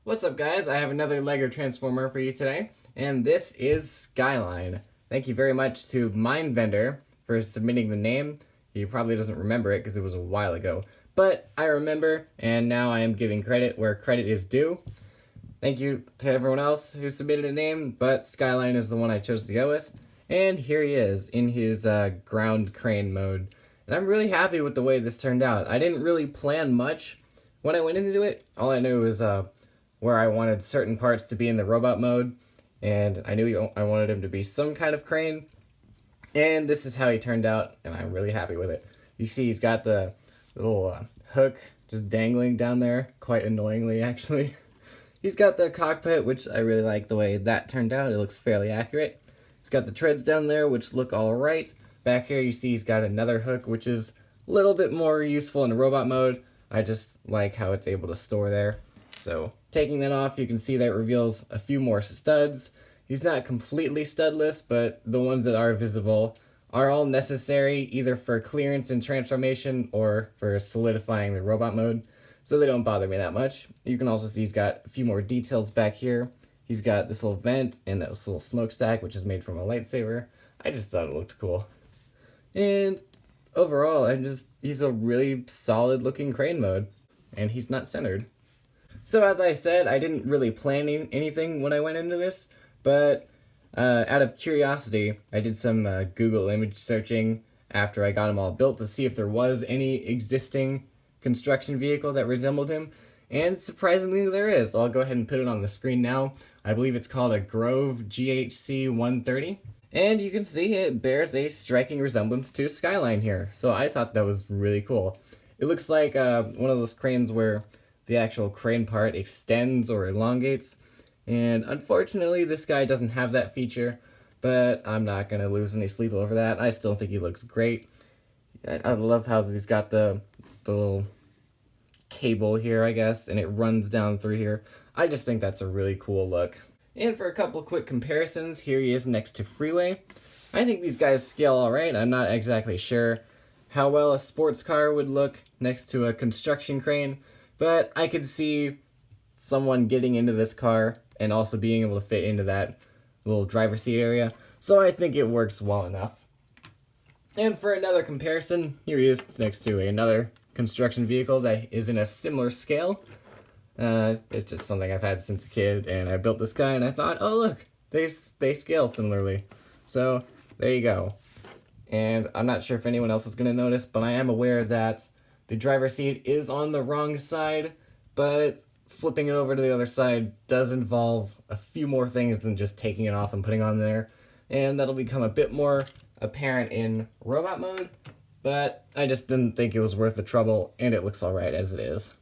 What's up, guys? I have another LEGO Transformer for you today, and this is Skyline. Thank you very much to Mindvendor for submitting the name. He probably doesn't remember it because it was a while ago, but I remember, and now I am giving credit where credit is due. Thank you to everyone else who submitted a name, but Skyline is the one I chose to go with. And here he is in his ground crane mode. And I'm really happy with the way this turned out. I didn't really plan much when I went into it. All I knew was where I wanted certain parts to be in the robot mode, and I knew I wanted him to be some kind of crane, and this is how he turned out, and I'm really happy with it. You see he's got the little hook just dangling down there, quite annoyingly actually. He's got the cockpit, which I really like the way that turned out. It looks fairly accurate. He's got the treads down there, which look alright. Back here you see he's got another hook, which is a little bit more useful in robot mode. I just like how it's able to store there. So taking that off, you can see that reveals a few more studs. He's not completely studless, but the ones that are visible are all necessary either for clearance and transformation or for solidifying the robot mode, so they don't bother me that much. You can also see he's got a few more details back here. He's got this little vent and this little smokestack, which is made from a lightsaber. I just thought it looked cool. And overall, he's a really solid looking crane mode, and he's not centered. So as I said, I didn't really plan anything when I went into this, but out of curiosity, I did some Google image searching after I got them all built to see if there was any existing construction vehicle that resembled him, and surprisingly there is. I'll go ahead and put it on the screen now. I believe it's called a Grove GHC 130, and you can see it bears a striking resemblance to Skyline here, so I thought that was really cool. It looks like one of those cranes where the actual crane part extends or elongates, and unfortunately this guy doesn't have that feature, but I'm not going to lose any sleep over that. I still think he looks great. I love how he's got the little cable here, I guess, and it runs down through here. I just think that's a really cool look. And for a couple quick comparisons, here he is next to Freeway. I think these guys scale alright. I'm not exactly sure how well a sports car would look next to a construction crane, but I could see someone getting into this car and also being able to fit into that little driver's seat area, so I think it works well enough. And for another comparison, here he is next to another construction vehicle that is in a similar scale. It's just something I've had since a kid, and I built this guy and I thought, oh look, they scale similarly. So there you go. And I'm not sure if anyone else is going to notice, but I am aware that the driver's seat is on the wrong side, but flipping it over to the other side does involve a few more things than just taking it off and putting it on there, and that'll become a bit more apparent in robot mode, but I just didn't think it was worth the trouble, and it looks alright as it is.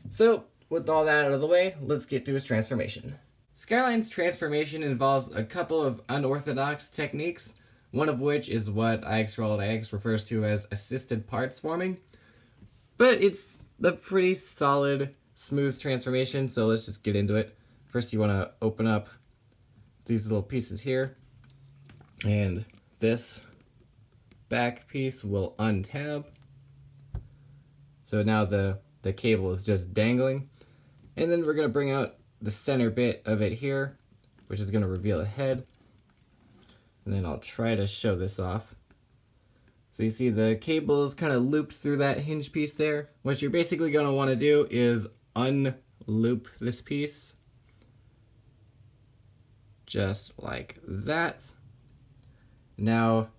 So, with all that out of the way, let's get to his transformation. Skyline's transformation involves a couple of unorthodox techniques, one of which is what IXRolled refers to as assisted parts forming. But it's a pretty solid, smooth transformation, so let's just get into it. First you want to open up these little pieces here, and this back piece will untab. So now the cable is just dangling. And then we're going to bring out the center bit of it here, which is going to reveal a head. And then I'll try to show this off. So you see the cable is kind of looped through that hinge piece there. What you're basically going to want to do is unloop this piece. Just like that. Now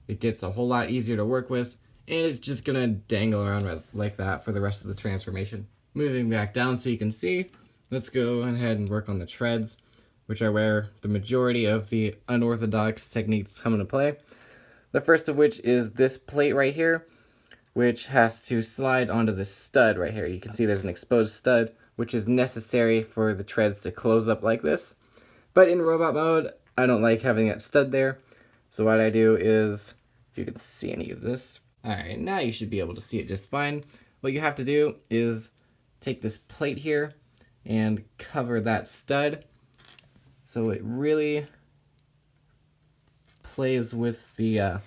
it gets a whole lot easier to work with, and it's just going to dangle around like that for the rest of the transformation. Moving back down so you can see, let's go ahead and work on the treads, which are where the majority of the unorthodox techniques come into play. The first of which is this plate right here, which has to slide onto this stud right here. You can see there's an exposed stud, which is necessary for the treads to close up like this. But in robot mode, I don't like having that stud there. So what I do is, if you can see any of this, alright, now you should be able to see it just fine. What you have to do is take this plate here and cover that stud so it really plays with the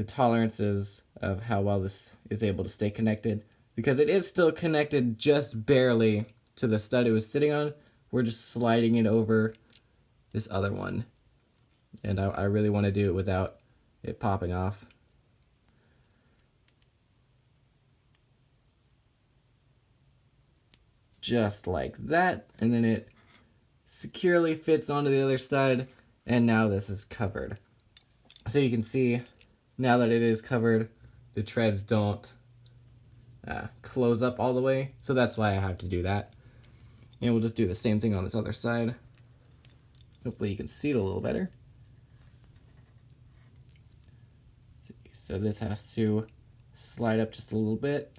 tolerances of how well this is able to stay connected, because it is still connected just barely to the stud it was sitting on, we're just sliding it over this other one. And I really want to do it without it popping off. Just like that, and then it securely fits onto the other stud, and now this is covered. So you can see, now that it is covered, the treads don't close up all the way, so that's why I have to do that. And we'll just do the same thing on this other side. Hopefully you can see it a little better. So this has to slide up just a little bit.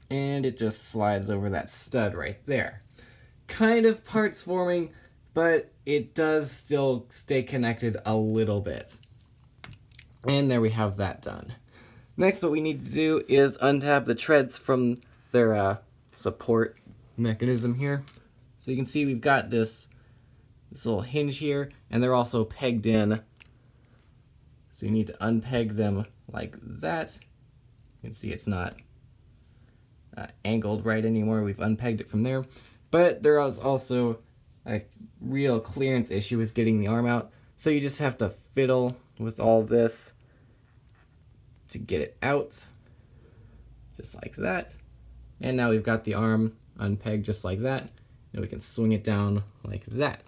And it just slides over that stud right there. Kind of parts forming, but it does still stay connected a little bit. And there we have that done. Next, what we need to do is untap the treads from their support mechanism here. So you can see we've got this little hinge here, and they're also pegged in. So you need to unpeg them like that. You can see it's not angled right anymore. We've unpegged it from there. But there is also a real clearance issue with getting the arm out. So you just have to fiddle with all this to get it out. Just like that. And now we've got the arm unpegged just like that. And we can swing it down like that.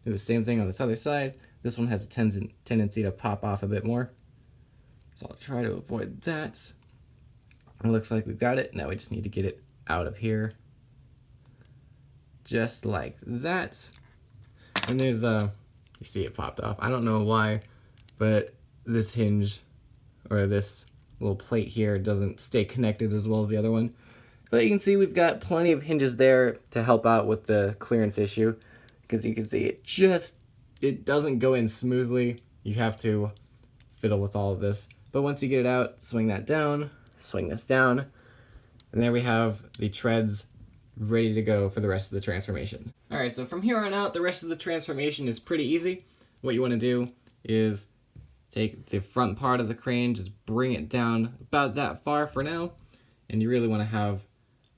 Do the same thing on this other side. This one has a tendency to pop off a bit more. So I'll try to avoid that. It looks like we've got it. Now we just need to get it out of here. Just like that. And there's you see it popped off. I don't know why, but this hinge, or this little plate here, doesn't stay connected as well as the other one. But you can see we've got plenty of hinges there to help out with the clearance issue. Because you can see it doesn't go in smoothly. You have to fiddle with all of this. But once you get it out, swing that down, swing this down, and there we have the treads ready to go for the rest of the transformation. Alright, so from here on out, the rest of the transformation is pretty easy. What you want to do is take the front part of the crane, just bring it down about that far for now, and you really want to have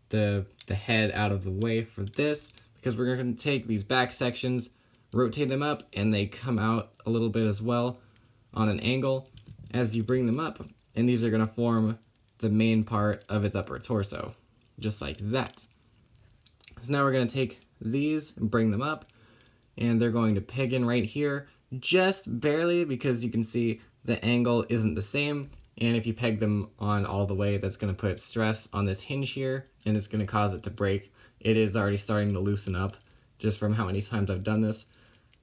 the head out of the way for this, because we're going to take these back sections, rotate them up, and they come out a little bit as well on an angle as you bring them up, and these are going to form the main part of his upper torso, just like that. So now we're going to take these and bring them up, and they're going to peg in right here, just barely, because you can see the angle isn't the same, and if you peg them on all the way, that's going to put stress on this hinge here, and it's going to cause it to break. It is already starting to loosen up, just from how many times I've done this.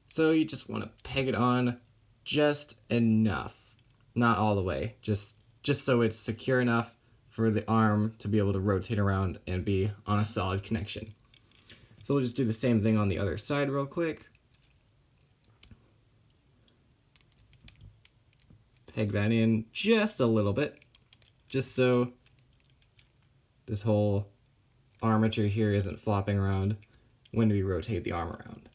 So you just want to peg it on just enough, not all the way, just so it's secure enough for the arm to be able to rotate around and be on a solid connection. So we'll just do the same thing on the other side real quick. Peg that in just a little bit, just so this whole armature here isn't flopping around when we rotate the arm around.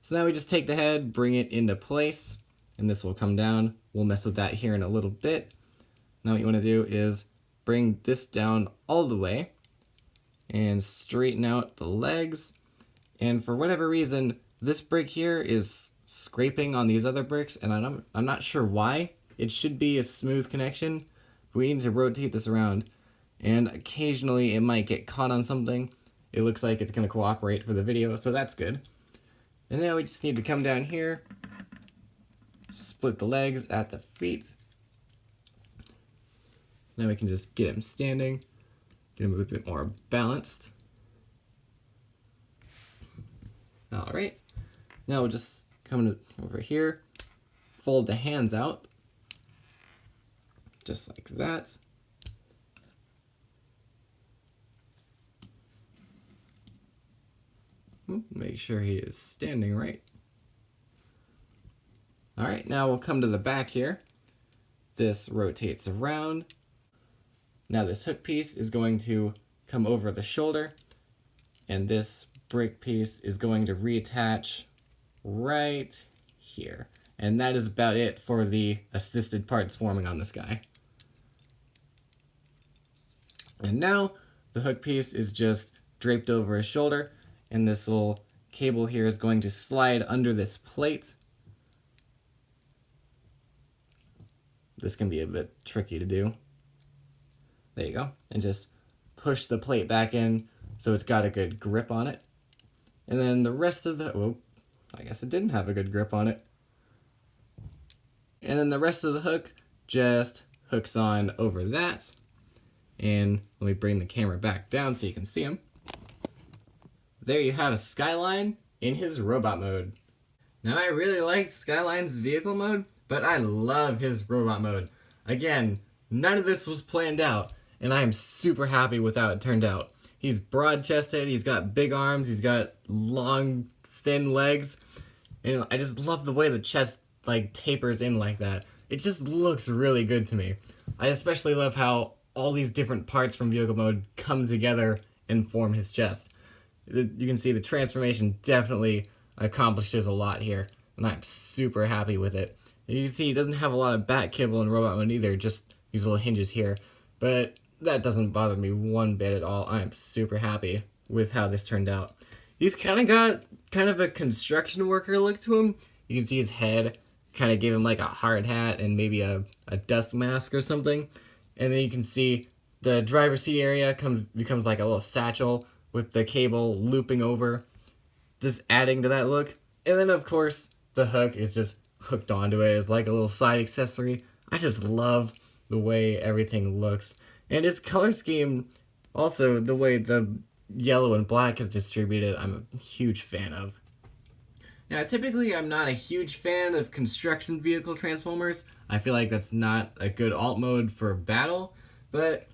So now we just take the head, bring it into place, and this will come down. We'll mess with that here in a little bit. Now what you want to do is bring this down all the way and straighten out the legs. And for whatever reason, this brick here is scraping on these other bricks, and I'm not sure why. It should be a smooth connection, but we need to rotate this around, and occasionally it might get caught on something. It looks like it's going to cooperate for the video, so that's good. And now we just need to come down here, split the legs at the feet. Now we can just get him standing, get him a bit more balanced. Alright, now we'll just come over here, fold the hands out, just like that. Make sure he is standing right. Alright, now we'll come to the back here. This rotates around. Now this hook piece is going to come over the shoulder, and this brick piece is going to reattach right here. And that is about it for the assisted parts forming on this guy. And now the hook piece is just draped over his shoulder, and this little cable here is going to slide under this plate. This can be a bit tricky to do. There you go. And just push the plate back in so it's got a good grip on it. And then the rest of the, oh, I guess it didn't have a good grip on it. And then the rest of the hook just hooks on over that. And let me bring the camera back down so you can see him. There you have a Skyline in his robot mode. Now I really liked Skyline's vehicle mode, but I love his robot mode. Again, none of this was planned out, and I am super happy with how it turned out. He's broad-chested, he's got big arms, he's got long, thin legs, and I just love the way the chest like tapers in like that. It just looks really good to me. I especially love how all these different parts from vehicle mode come together and form his chest. You can see the transformation definitely accomplishes a lot here, and I'm super happy with it. You can see he doesn't have a lot of back kibble in robot mode either, just these little hinges here, but that doesn't bother me one bit at all. I'm super happy with how this turned out. He's kind of got a construction worker look to him. You can see his head kind of gave him like a hard hat and maybe a dust mask or something. And then you can see the driver's seat area becomes like a little satchel with the cable looping over, just adding to that look. And then of course the hook is just hooked onto it as like a little side accessory. I just love the way everything looks. And his color scheme, also the way the yellow and black is distributed, I'm a huge fan of. Now typically I'm not a huge fan of construction vehicle transformers. I feel like that's not a good alt mode for battle, but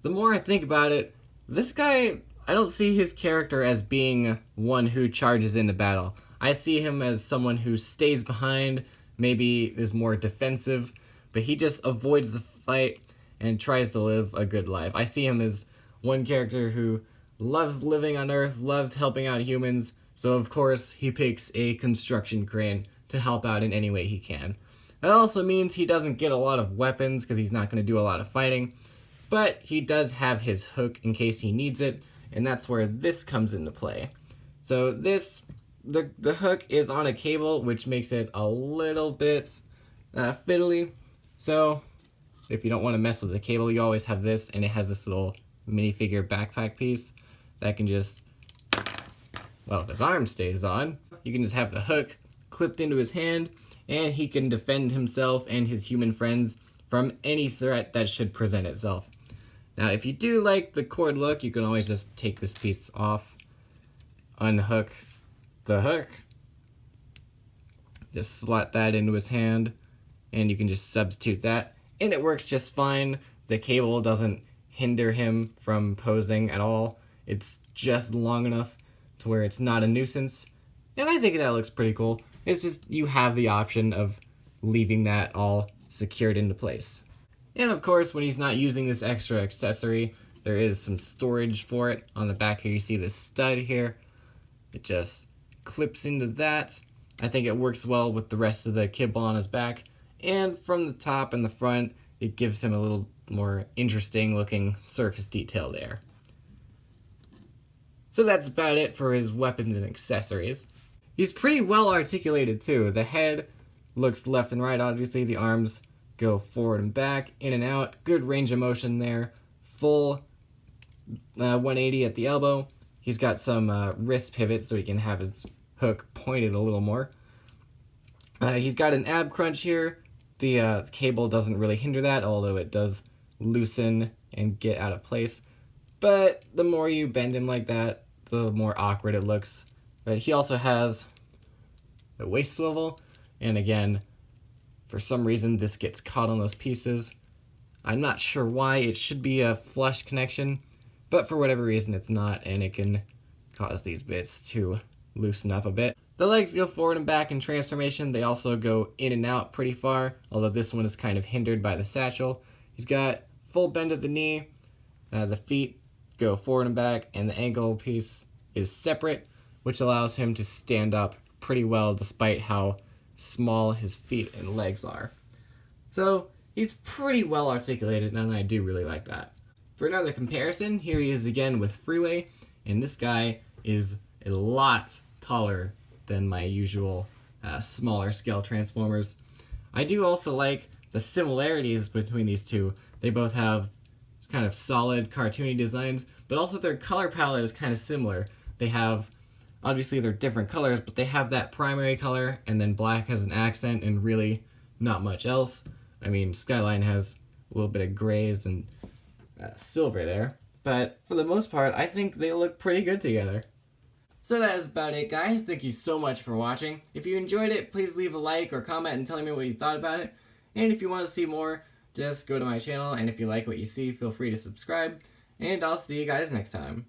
the more I think about it, this guy, I don't see his character as being one who charges into battle. I see him as someone who stays behind, maybe is more defensive, but he just avoids the fight and tries to live a good life. I see him as one character who loves living on Earth, loves helping out humans, so of course he picks a construction crane to help out in any way he can. That also means he doesn't get a lot of weapons because he's not going to do a lot of fighting, but he does have his hook in case he needs it, and that's where this comes into play. So the hook is on a cable, which makes it a little bit fiddly. So if you don't want to mess with the cable, you always have this, and it has this little minifigure backpack piece that can just, well, if his arm stays on, you can just have the hook clipped into his hand, and he can defend himself and his human friends from any threat that should present itself. Now, if you do like the cord look, you can always just take this piece off, unhook the hook, just slot that into his hand, and you can just substitute that, and it works just fine. The cable doesn't hinder him from posing at all. It's just long enough to where it's not a nuisance, and I think that looks pretty cool. It's just you have the option of leaving that all secured into place. And of course, when he's not using this extra accessory, there is some storage for it. On the back here, you see this stud here. It just clips into that. I think it works well with the rest of the kibble on his back. And from the top and the front, it gives him a little more interesting looking surface detail there. So that's about it for his weapons and accessories. He's pretty well articulated too. The head looks left and right, obviously. The arms go forward and back, in and out. Good range of motion there. Full 180 at the elbow. He's got some wrist pivot so he can have his hook pointed a little more. He's got an ab crunch here. The cable doesn't really hinder that, although it does loosen and get out of place. But the more you bend him like that, the more awkward it looks. But he also has a waist swivel, and again, for some reason this gets caught on those pieces. I'm not sure why. It should be a flush connection, but for whatever reason it's not, and it can cause these bits to loosen up a bit. The legs go forward and back in transformation. They also go in and out pretty far, although this one is kind of hindered by the satchel. He's got full bend of the knee. The feet go forward and back, and the ankle piece is separate, which allows him to stand up pretty well despite how small his feet and legs are. So he's pretty well articulated, and I do really like that. For another comparison, here he is again with Freeway, and this guy is a lot taller than my usual smaller scale Transformers. I do also like the similarities between these two. They both have kind of solid cartoony designs, but also their color palette is kind of similar. They have, obviously they're different colors, but they have that primary color, and then black has an accent and really not much else. I mean, Skyline has a little bit of grays and silver there, but for the most part, I think they look pretty good together. So that is about it, guys. Thank you so much for watching. If you enjoyed it, please leave a like or comment and tell me what you thought about it. And if you want to see more, just go to my channel, and if you like what you see, feel free to subscribe. And I'll see you guys next time.